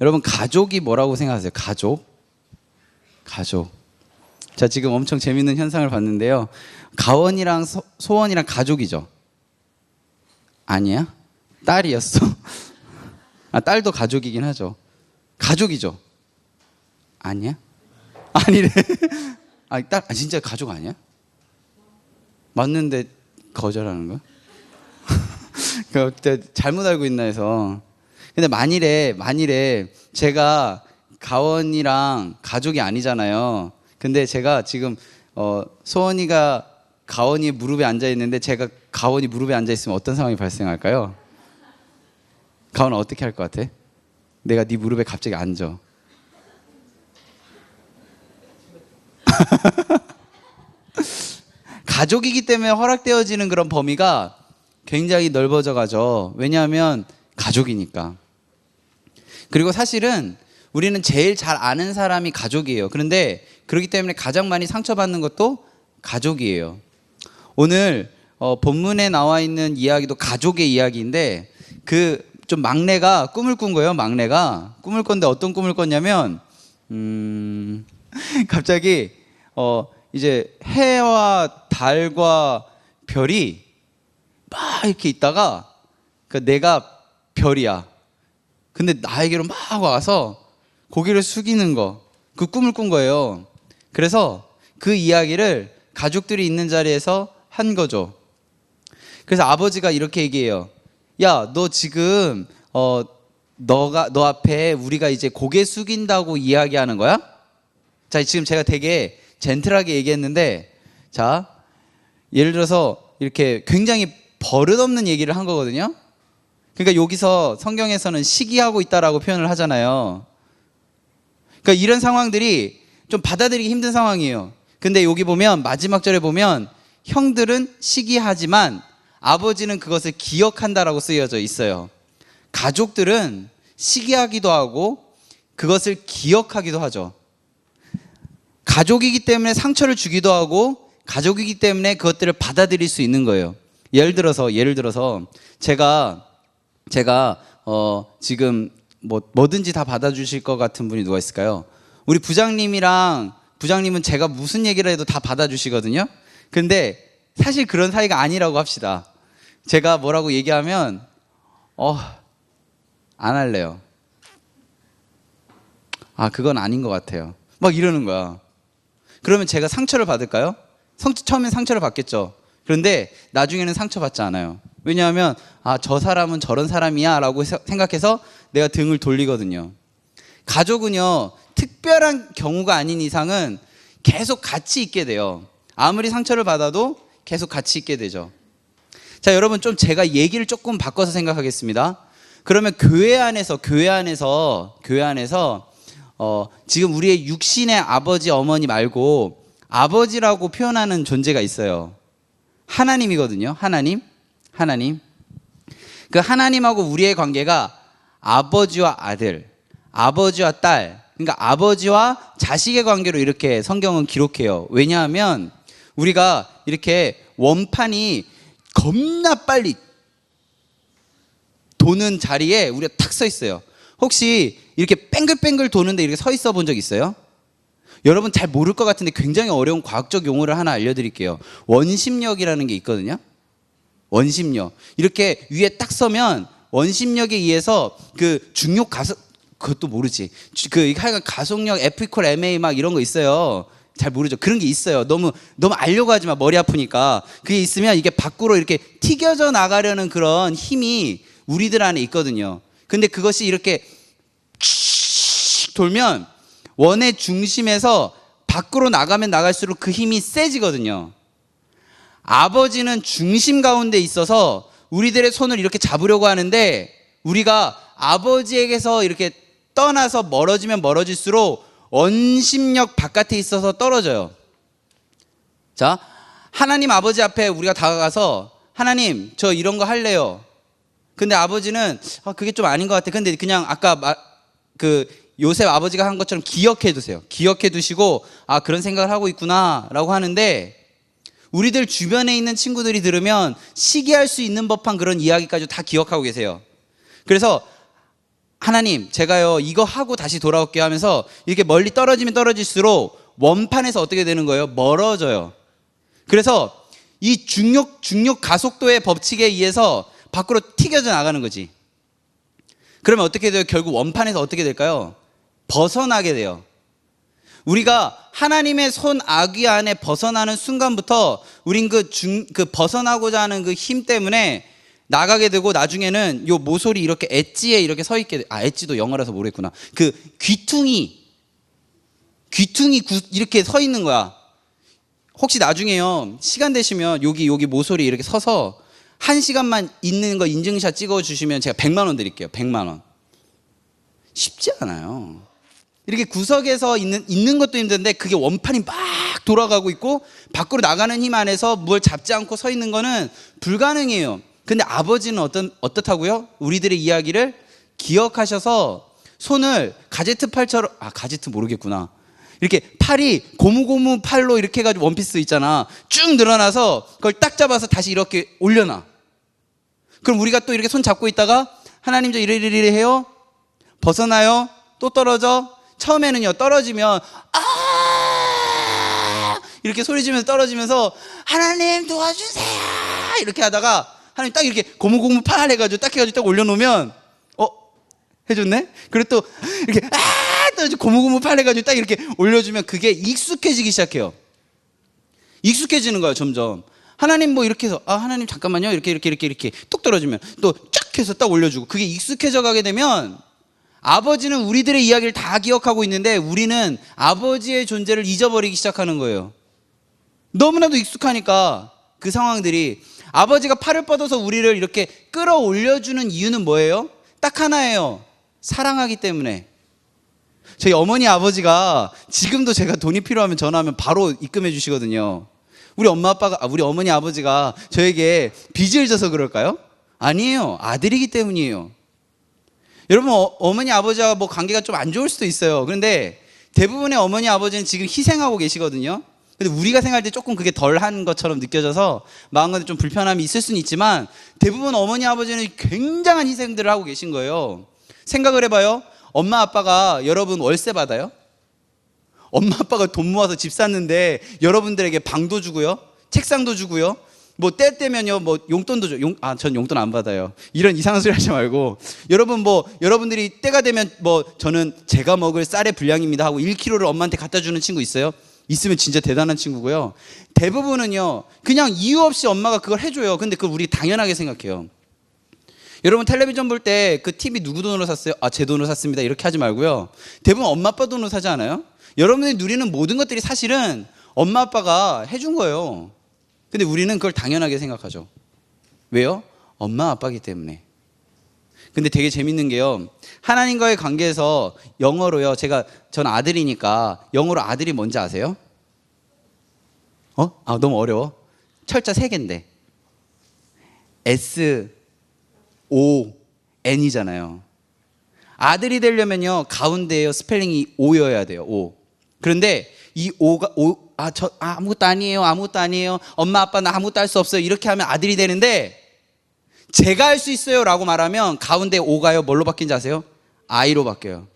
여러분 가족이 뭐라고 생각하세요? 가족. 자, 지금 엄청 재밌는 현상을 봤는데요. 가원이랑 소원이랑 가족이죠? 아니야? 딸이었어? 딸도 가족이긴 하죠. 가족이죠? 아니야? 아니래. 진짜 가족 아니야? 맞는데 거절하는 거야? 그때 잘못 알고 있나 해서. 근데 만일에 제가 가원이랑 가족이 아니잖아요. 근데 제가 지금 소원이가 가원이 무릎에 앉아 있는데 제가 가원이 무릎에 앉아 있으면 어떤 상황이 발생할까요? 가원아 어떻게 할 것 같아? 내가 네 무릎에 갑자기 앉아. 가족이기 때문에 허락되어지는 그런 범위가 굉장히 넓어져 가죠. 왜냐하면 가족이니까. 그리고 사실은 우리는 제일 잘 아는 사람이 가족이에요. 그런데 그렇기 때문에 가장 많이 상처받는 것도 가족이에요. 오늘 본문에 나와 있는 이야기도 가족의 이야기인데 좀 막내가 꿈을 꾼 거예요. 막내가 꿈을 꿨는데 어떤 꿈을 꿨냐면 갑자기 이제 해와 달과 별이 막 이렇게 있다가 내가 별이야. 근데 나에게로 막 와서 고개를 숙이는 그 꿈을 꾼 거예요. 그래서 그 이야기를 가족들이 있는 자리에서 한 거죠. 그래서 아버지가 이렇게 얘기해요. 야, 너 지금 너 앞에 우리가 이제 고개 숙인다고 이야기하는 거야? 자, 지금 제가 되게 젠틀하게 얘기했는데, 자, 예를 들어서 이렇게 굉장히 버릇없는 얘기를 한 거거든요. 그러니까 여기서 성경에서는 시기하고 있다라고 표현을 하잖아요. 그러니까 이런 상황들이 좀 받아들이기 힘든 상황이에요. 근데 여기 보면 마지막 절에 보면 형들은 시기하지만 아버지는 그것을 기억한다라고 쓰여져 있어요. 가족들은 시기하기도 하고 그것을 기억하기도 하죠. 가족이기 때문에 상처를 주기도 하고 가족이기 때문에 그것들을 받아들일 수 있는 거예요. 예를 들어서 제가 지금 뭐든지 다 받아주실 것 같은 분이 누가 있을까요? 우리 부장님은 제가 무슨 얘기를 해도 다 받아주시거든요. 근데 사실 그런 사이가 아니라고 합시다. 제가 뭐라고 얘기하면 안 할래요. 그건 아닌 것 같아요. 막 이러는 거야. 그러면 제가 상처를 받을까요? 처음엔 상처를 받겠죠. 그런데 나중에는 상처받지 않아요. 왜냐하면 저 사람은 저런 사람이야 라고 생각해서 내가 등을 돌리거든요. 가족은요, 특별한 경우가 아닌 이상은 계속 같이 있게 돼요. 아무리 상처를 받아도 계속 같이 있게 되죠. 자, 여러분, 좀 제가 얘기를 조금 바꿔서 생각하겠습니다. 그러면 교회 안에서 지금 우리의 육신의 아버지 어머니 말고 아버지라고 표현하는 존재가 있어요. 하나님이거든요. 하나님. 그 하나님하고 우리의 관계가 아버지와 아들, 아버지와 딸, 그러니까 아버지와 자식의 관계로 이렇게 성경은 기록해요. 왜냐하면 우리가 이렇게 원판이 겁나 빨리 도는 자리에 우리가 탁 서 있어요. 혹시 이렇게 뱅글뱅글 도는데 이렇게 서 있어 본 적 있어요? 여러분 잘 모를 것 같은데 굉장히 어려운 과학적 용어를 하나 알려드릴게요. 원심력이라는 게 있거든요. 원심력. 이렇게 위에 딱 서면 원심력에 의해서 그것도 모르지. 하여간 가속력 F=ma 막 이런 거 있어요. 잘 모르죠. 그런 게 있어요. 너무 알려고 하지 마. 머리 아프니까. 그게 있으면 이게 밖으로 이렇게 튀겨져 나가려는 그런 힘이 우리들 안에 있거든요. 근데 그것이 이렇게 돌면 원의 중심에서 밖으로 나가면 나갈수록 그 힘이 세지거든요. 아버지는 중심 가운데 있어서 우리들의 손을 이렇게 잡으려고 하는데 우리가 아버지에게서 이렇게 떠나서 멀어지면 멀어질수록 원심력 바깥에 있어서 떨어져요. 자, 하나님 아버지 앞에 우리가 다가가서 하나님, 저 이런 거 할래요. 근데 아버지는 그게 좀 아닌 것 같아. 근데 그냥 아까 요셉 아버지가 한 것처럼 기억해 두세요. 기억해 두시고 그런 생각을 하고 있구나 라고 하는데 우리들 주변에 있는 친구들이 들으면 시기할 수 있는 법한 그런 이야기까지 다 기억하고 계세요. 그래서 하나님, 제가요 이거 하고 다시 돌아올게요 하면서 이렇게 멀리 떨어지면 떨어질수록 원판에서 어떻게 되는 거예요? 멀어져요. 그래서 이 중력 가속도의 법칙에 의해서 밖으로 튀겨져 나가는 거지. 그러면 어떻게 돼요? 결국 원판에서 어떻게 될까요? 벗어나게 돼요. 우리가 하나님의 손 아귀 안에 벗어나는 순간부터 우린 그 벗어나고자 하는 그 힘 때문에 나가게 되고, 나중에는 요 모서리 이렇게 엣지에 이렇게 서 있게 돼. 엣지도 영어라서 모르겠구나. 그 귀퉁이 이렇게 서 있는 거야. 혹시 나중에요 시간 되시면 여기 모서리 이렇게 서서 1시간만 있는 거 인증샷 찍어 주시면 제가 100만 원 드릴게요. 100만 원. 쉽지 않아요. 이렇게 구석에서 있는 것도 힘든데 그게 원판이 막 돌아가고 있고 밖으로 나가는 힘 안에서 뭘 잡지 않고 서 있는 거는 불가능해요. 근데 아버지는 어떻다고요? 우리들의 이야기를 기억하셔서 손을 가제트 팔처럼, 가제트 모르겠구나. 이렇게 팔이 고무고무 팔로 이렇게 해가지고 원피스 있잖아. 쭉 늘어나서 그걸 딱 잡아서 다시 이렇게 올려놔. 그럼 우리가 또 이렇게 손 잡고 있다가 하나님 저 이래 해요. 벗어나요. 또 떨어져. 처음에는요 떨어지면 이렇게 소리 지면서 떨어지면서 하나님 도와주세요 이렇게 하다가 하나님 딱 이렇게 고무고무 팔 해가지고 딱 해가지고 딱 올려놓으면 해줬네? 그리고 또 이렇게 또 고무고무 팔 해가지고 딱 이렇게 올려주면 그게 익숙해지기 시작해요. 익숙해지는 거예요 점점. 하나님 뭐 이렇게 해서 하나님 잠깐만요 이렇게 뚝 떨어지면 또 쫙 해서 딱 올려주고, 그게 익숙해져 가게 되면 아버지는 우리들의 이야기를 다 기억하고 있는데 우리는 아버지의 존재를 잊어버리기 시작하는 거예요. 너무나도 익숙하니까. 그 상황들이 아버지가 팔을 뻗어서 우리를 이렇게 끌어올려주는 이유는 뭐예요? 딱 하나예요. 사랑하기 때문에. 저희 어머니 아버지가 지금도 제가 돈이 필요하면 전화하면 바로 입금해 주시거든요. 우리 어머니 아버지가 저에게 빚을 져서 그럴까요? 아니에요. 아들이기 때문이에요. 여러분 어머니 아버지와 뭐 관계가 좀 안 좋을 수도 있어요. 그런데 대부분의 어머니 아버지는 지금 희생하고 계시거든요. 근데 우리가 생각할 때 조금 그게 덜한 것처럼 느껴져서 마음가짐 좀 불편함이 있을 수는 있지만 대부분 어머니 아버지는 굉장한 희생들을 하고 계신 거예요. 생각을 해봐요. 엄마 아빠가 여러분 월세 받아요? 엄마 아빠가 돈 모아서 집 샀는데 여러분들에게 방도 주고요, 책상도 주고요, 뭐 때 되면요 뭐 용돈도 줘. 전 용돈 안 받아요. 이런 이상한 소리 하지 말고, 여러분 뭐 여러분들이 때가 되면 뭐 저는 제가 먹을 쌀의 분량입니다 하고 1kg를 엄마한테 갖다 주는 친구 있어요? 있으면 진짜 대단한 친구고요. 대부분은요 그냥 이유 없이 엄마가 그걸 해줘요. 근데 그걸 우리 당연하게 생각해요. 여러분 텔레비전 볼 때 그 TV 누구 돈으로 샀어요? 제 돈으로 샀습니다 이렇게 하지 말고요. 대부분 엄마 아빠 돈으로 사지 않아요? 여러분들이 누리는 모든 것들이 사실은 엄마 아빠가 해준 거예요. 근데 우리는 그걸 당연하게 생각하죠. 왜요? 엄마 아빠기 때문에. 근데 되게 재밌는 게요, 하나님과의 관계에서 영어로요, 전 아들이니까 영어로 아들이 뭔지 아세요? 너무 어려워. 철자 3개인데 SON이잖아요. 아들이 되려면요 가운데에요 스펠링이 O여야 돼요. O. 그런데 이 O가 아무것도 아니에요. 엄마 아빠 나 아무것도 할 수 없어요. 이렇게 하면 아들이 되는데, 제가 할 수 있어요 라고 말하면 가운데 O가요 뭘로 바뀐지 아세요? I로 바뀌어요.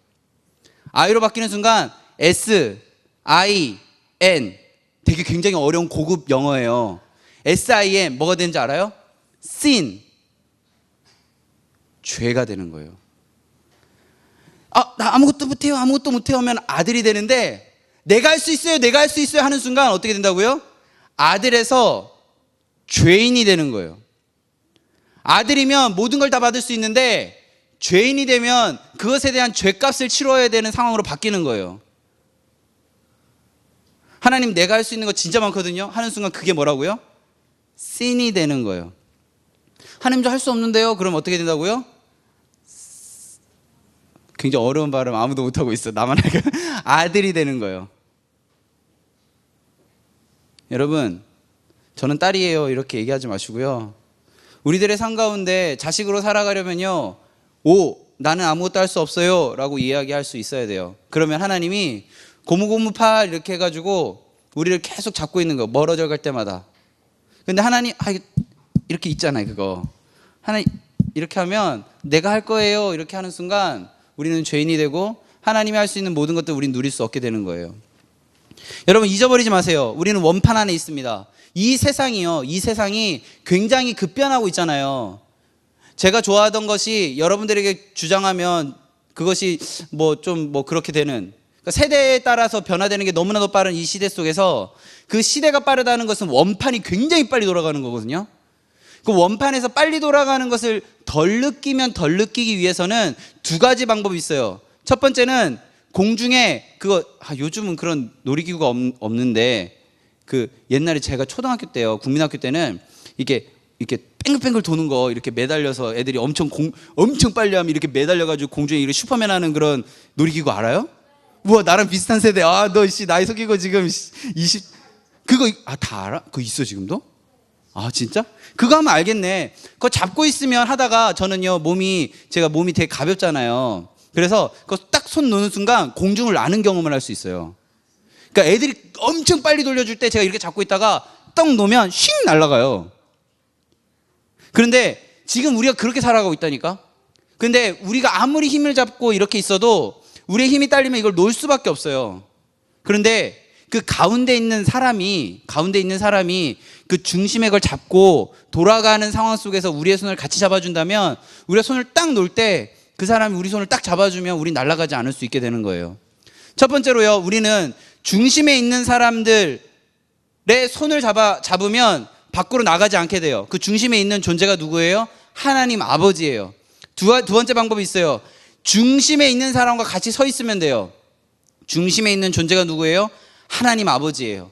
I로 바뀌는 순간 S, I, N, 되게 굉장히 어려운 고급 영어예요. SIN 뭐가 되는지 알아요? Sin, 죄가 되는 거예요. 나 아무것도 못해요 하면 아들이 되는데, 내가 할 수 있어요 하는 순간 어떻게 된다고요? 아들에서 죄인이 되는 거예요. 아들이면 모든 걸 다 받을 수 있는데 죄인이 되면 그것에 대한 죄값을 치러야 되는 상황으로 바뀌는 거예요. 하나님 내가 할 수 있는 거 진짜 많거든요 하는 순간 그게 뭐라고요? 신이 되는 거예요. 하나님 저 할 수 없는데요? 그럼 어떻게 된다고요? 굉장히 어려운 발음 아무도 못하고 있어. 나만 알고. 아들이 되는 거예요. 여러분 저는 딸이에요 이렇게 얘기하지 마시고요, 우리들의 삶 가운데 자식으로 살아가려면요 나는 아무것도 할 수 없어요 라고 이야기할 수 있어야 돼요. 그러면 하나님이 고무고무팔 이렇게 해가지고 우리를 계속 잡고 있는 거, 멀어져 갈 때마다. 근데 하나님 이렇게 있잖아요. 그거 하나님 이렇게 하면 내가 할 거예요 이렇게 하는 순간 우리는 죄인이 되고 하나님이 할 수 있는 모든 것들 우리는 누릴 수 없게 되는 거예요. 여러분 잊어버리지 마세요. 우리는 원판 안에 있습니다. 이 세상이 굉장히 급변하고 있잖아요. 제가 좋아하던 것이 여러분들에게 주장하면 그것이 뭐 그렇게 되는, 그러니까 세대에 따라서 변화되는 게 너무나도 빠른 이 시대 속에서 그 시대가 빠르다는 것은 원판이 굉장히 빨리 돌아가는 거거든요. 그 원판에서 빨리 돌아가는 것을 덜 느끼기 위해서는 두 가지 방법이 있어요. 첫 번째는 공중에 요즘은 그런 놀이기구가 없는데 그 옛날에 제가 초등학교 때요, 국민학교 때는 이렇게 뺑글뺑글 도는 거 이렇게 매달려서 애들이 엄청 빨리 하면 이렇게 매달려가지고 공중에 이렇게 슈퍼맨 하는 그런 놀이기구 알아요? 우와, 나랑 비슷한 세대. 너 나이 속이고 지금 20 그거 다 알아? 그거 있어 지금도? 진짜? 그거 하면 알겠네. 그거 잡고 있으면 하다가 저는요 제가 몸이 되게 가볍잖아요. 그래서 그거 딱 손 놓는 순간 공중을 나는 경험을 할 수 있어요. 그러니까 애들이 엄청 빨리 돌려줄 때 제가 이렇게 잡고 있다가 떡 놓으면 쉥 날아가요. 그런데 지금 우리가 그렇게 살아가고 있다니까. 근데 우리가 아무리 힘을 잡고 이렇게 있어도 우리의 힘이 딸리면 이걸 놓을 수밖에 없어요. 그런데 그 가운데 있는 사람이 그 중심의 걸 잡고 돌아가는 상황 속에서 우리의 손을 같이 잡아준다면, 우리가 손을 딱 놓을 때 그 사람이 우리 손을 딱 잡아주면 우린 날아가지 않을 수 있게 되는 거예요. 첫 번째로요, 우리는 중심에 있는 사람들의 손을 잡으면 밖으로 나가지 않게 돼요. 그 중심에 있는 존재가 누구예요? 하나님 아버지예요. 두 번째 방법이 있어요. 중심에 있는 사람과 같이 서 있으면 돼요. 중심에 있는 존재가 누구예요? 하나님 아버지예요.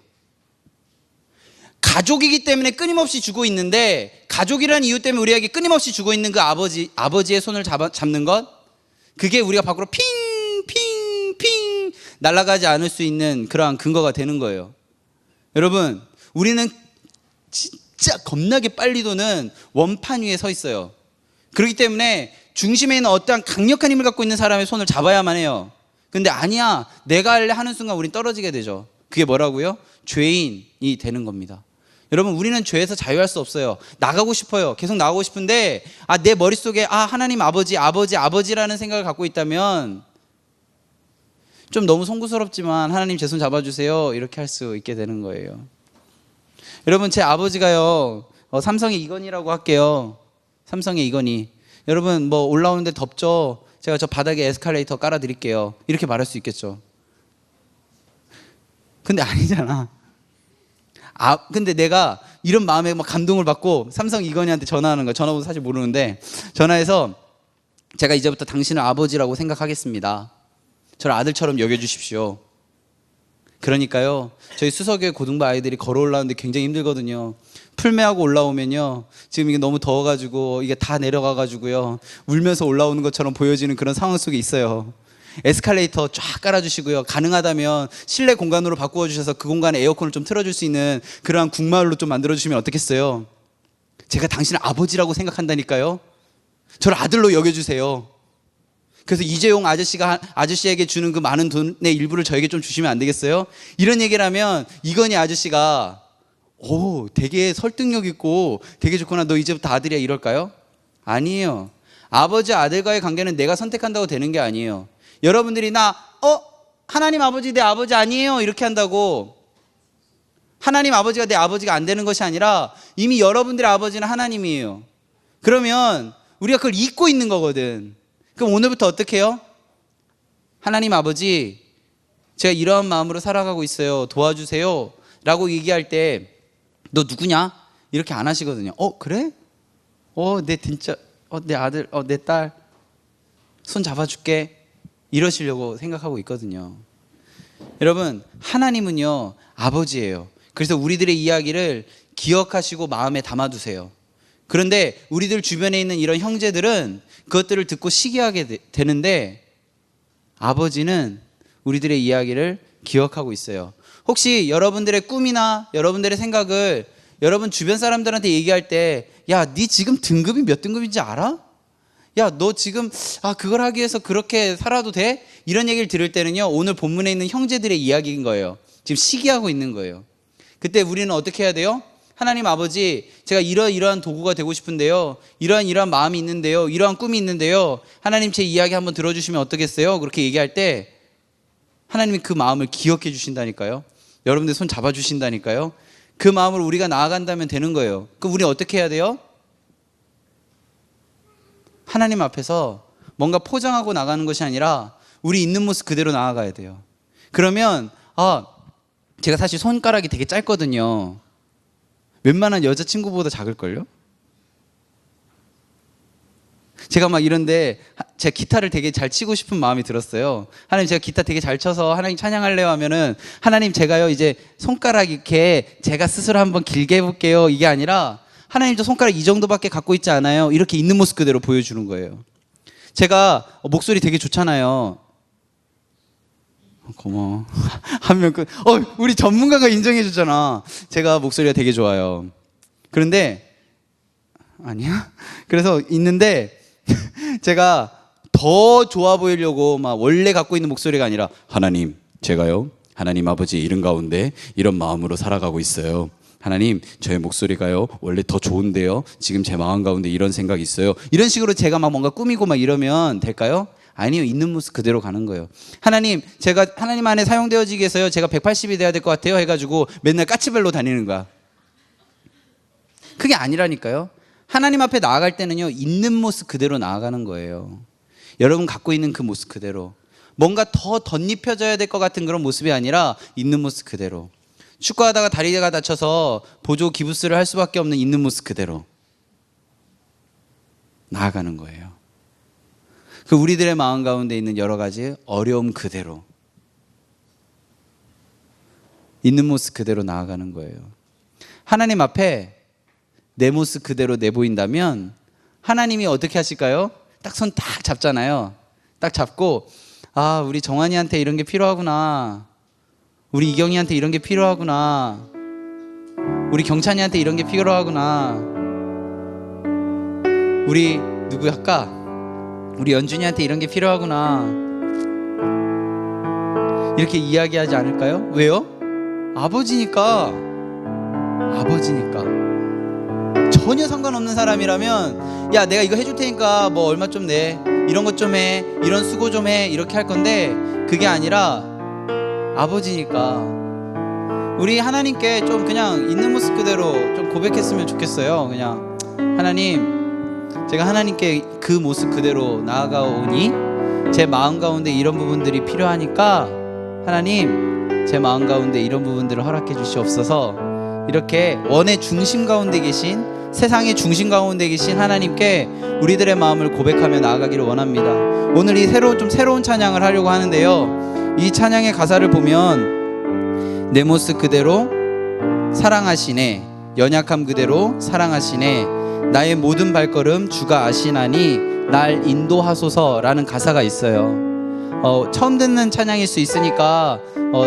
가족이기 때문에 끊임없이 주고 있는데, 가족이라는 이유 때문에 우리에게 끊임없이 주고 있는 그 아버지의 손을 잡는 것, 그게 우리가 밖으로 핑 날아가지 않을 수 있는 그러한 근거가 되는 거예요. 여러분, 우리는 진짜 겁나게 빨리 도는 원판 위에 서 있어요. 그렇기 때문에 중심에 있는 어떠한 강력한 힘을 갖고 있는 사람의 손을 잡아야만 해요. 근데 아니야, 내가 할래 하는 순간 우린 떨어지게 되죠. 그게 뭐라고요? 죄인이 되는 겁니다. 여러분, 우리는 죄에서 자유할 수 없어요. 나가고 싶어요. 계속 나가고 싶은데 내 머릿속에 하나님 아버지라는 생각을 갖고 있다면 좀 너무 송구스럽지만 하나님 제 손 잡아주세요 이렇게 할 수 있게 되는 거예요. 여러분, 제 아버지가요 삼성의 이건희라고 할게요. 삼성의 이건희. 여러분, 올라오는데 덥죠? 제가 저 바닥에 에스컬레이터 깔아드릴게요 이렇게 말할 수 있겠죠. 근데 아니잖아. 근데 내가 이런 마음에 막 감동을 받고 삼성 이건희한테 전화하는 거야. 전화번호 사실 모르는데 전화해서 제가 이제부터 당신을 아버지라고 생각하겠습니다. 저를 아들처럼 여겨주십시오. 그러니까요, 저희 수서교회 고등부 아이들이 걸어 올라오는데 굉장히 힘들거든요. 풀매하고 올라오면요, 지금 이게 너무 더워가지고 이게 다 내려가가지고요 울면서 올라오는 것처럼 보여지는 그런 상황 속에 있어요. 에스컬레이터 쫙 깔아주시고요, 가능하다면 실내 공간으로 바꾸어 주셔서 그 공간에 에어컨을 좀 틀어줄 수 있는 그러한 국마을로 좀 만들어주시면 어떻겠어요? 제가 당신을 아버지라고 생각한다니까요. 저를 아들로 여겨주세요. 그래서 이재용 아저씨에게 주는 그 많은 돈의 일부를 저에게 좀 주시면 안 되겠어요? 이런 얘기를 하면 이건희 아저씨가 되게 설득력 있고 되게 좋구나, 너 이제부터 아들이야 이럴까요? 아니에요. 아버지 아들과의 관계는 내가 선택한다고 되는 게 아니에요. 여러분들이 하나님 아버지 내 아버지 아니에요 이렇게 한다고 하나님 아버지가 내 아버지가 안 되는 것이 아니라 이미 여러분들의 아버지는 하나님이에요. 그러면 우리가 그걸 잊고 있는 거거든. 그럼 오늘부터 어떻게 해요? 하나님 아버지, 제가 이러한 마음으로 살아가고 있어요, 도와주세요 라고 얘기할 때 너 누구냐? 이렇게 안 하시거든요. 그래? 내 아들, 내 딸 손 잡아줄게 이러시려고 생각하고 있거든요. 여러분, 하나님은요 아버지예요. 그래서 우리들의 이야기를 기억하시고 마음에 담아두세요. 그런데 우리들 주변에 있는 이런 형제들은 그것들을 듣고 시기하게 되는데 아버지는 우리들의 이야기를 기억하고 있어요. 혹시 여러분들의 꿈이나 여러분들의 생각을 여러분 주변 사람들한테 얘기할 때, 야, 네 지금 등급이 몇 등급인지 알아? 야, 너 지금 그걸 하기 위해서 그렇게 살아도 돼? 이런 얘기를 들을 때는요, 오늘 본문에 있는 형제들의 이야기인 거예요. 지금 시기하고 있는 거예요. 그때 우리는 어떻게 해야 돼요? 하나님 아버지, 제가 이러이러한 도구가 되고 싶은데요, 이러한 마음이 있는데요, 이러한 꿈이 있는데요, 하나님 제 이야기 한번 들어주시면 어떻겠어요? 그렇게 얘기할 때 하나님이 그 마음을 기억해 주신다니까요. 여러분들 손 잡아주신다니까요. 그 마음으로 우리가 나아간다면 되는 거예요. 그럼 우리 어떻게 해야 돼요? 하나님 앞에서 뭔가 포장하고 나가는 것이 아니라 우리 있는 모습 그대로 나아가야 돼요. 그러면 제가 사실 손가락이 되게 짧거든요. 웬만한 여자친구보다 작을걸요? 제가 막 이런데 제가 기타를 되게 잘 치고 싶은 마음이 들었어요. 하나님, 제가 기타 되게 잘 쳐서 하나님 찬양할래요 하면은, 하나님 제가요 이제 손가락 이렇게 제가 스스로 한번 길게 해볼게요, 이게 아니라 하나님 저 손가락 이 정도밖에 갖고 있지 않아요, 이렇게 있는 모습 그대로 보여주는 거예요. 제가 목소리 되게 좋잖아요. 고마워. 한 명 우리 전문가가 인정해 주잖아. 제가 목소리가 되게 좋아요. 그런데 아니야? 그래서 있는데 제가 더 좋아 보이려고 막 원래 갖고 있는 목소리가 아니라, 하나님, 제가요 하나님 아버지 이름 가운데 이런 마음으로 살아가고 있어요. 하나님, 저의 목소리가요 원래 더 좋은데요, 지금 제 마음 가운데 이런 생각이 있어요. 이런 식으로 제가 막 뭔가 꾸미고 막 이러면 될까요? 아니요, 있는 모습 그대로 가는 거예요. 하나님, 제가 하나님 안에 사용되어지기 위해서요 제가 180이 돼야 될 것 같아요 해가지고 맨날 까치발로 다니는 거야. 그게 아니라니까요. 하나님 앞에 나아갈 때는요 있는 모습 그대로 나아가는 거예요. 여러분 갖고 있는 그 모습 그대로, 뭔가 더 덧입혀져야 될 것 같은 그런 모습이 아니라 있는 모습 그대로. 축구하다가 다리가 다쳐서 보조 기부스를 할 수밖에 없는 있는 모습 그대로 나아가는 거예요. 그 우리들의 마음 가운데 있는 여러 가지 어려움 그대로 있는 모습 그대로 나아가는 거예요. 하나님 앞에 내 모습 그대로 내보인다면 하나님이 어떻게 하실까요? 딱 손 딱 잡잖아요. 딱 잡고, 우리 정환이한테 이런 게 필요하구나, 우리 이경이한테 이런 게 필요하구나, 우리 경찬이한테 이런 게 필요하구나, 우리 누구 할까? 우리 연준이한테 이런 게 필요하구나, 이렇게 이야기하지 않을까요? 왜요? 아버지니까. 전혀 상관없는 사람이라면, 야, 내가 이거 해줄 테니까 뭐 얼마 좀 내, 이런 것 좀 해, 이런 수고 좀 해, 이렇게 할 건데, 그게 아니라 아버지니까. 우리 하나님께 좀 그냥 있는 모습 그대로 좀 고백했으면 좋겠어요. 그냥, 하나님, 제가 하나님께 그 모습 그대로 나아가오니 제 마음 가운데 이런 부분들이 필요하니까 하나님, 제 마음 가운데 이런 부분들을 허락해 주시옵소서. 이렇게 원의 중심 가운데 계신, 세상의 중심 가운데 계신 하나님께 우리들의 마음을 고백하며 나아가기를 원합니다. 오늘 이 새로운 찬양을 하려고 하는데요, 이 찬양의 가사를 보면 내 모습 그대로 사랑하시네, 연약함 그대로 사랑하시네, 나의 모든 발걸음 주가 아시나니 날 인도하소서라는 가사가 있어요. 처음 듣는 찬양일 수 있으니까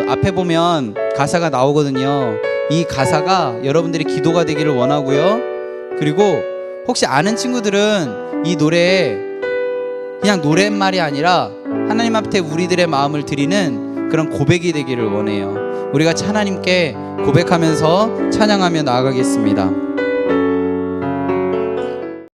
앞에 보면 가사가 나오거든요. 이 가사가 여러분들의 기도가 되기를 원하고요. 그리고 혹시 아는 친구들은 이 노래에 그냥 노랫말이 아니라 하나님 앞에 우리들의 마음을 드리는 그런 고백이 되기를 원해요. 우리가 하나님께 고백하면서 찬양하며 나아가겠습니다.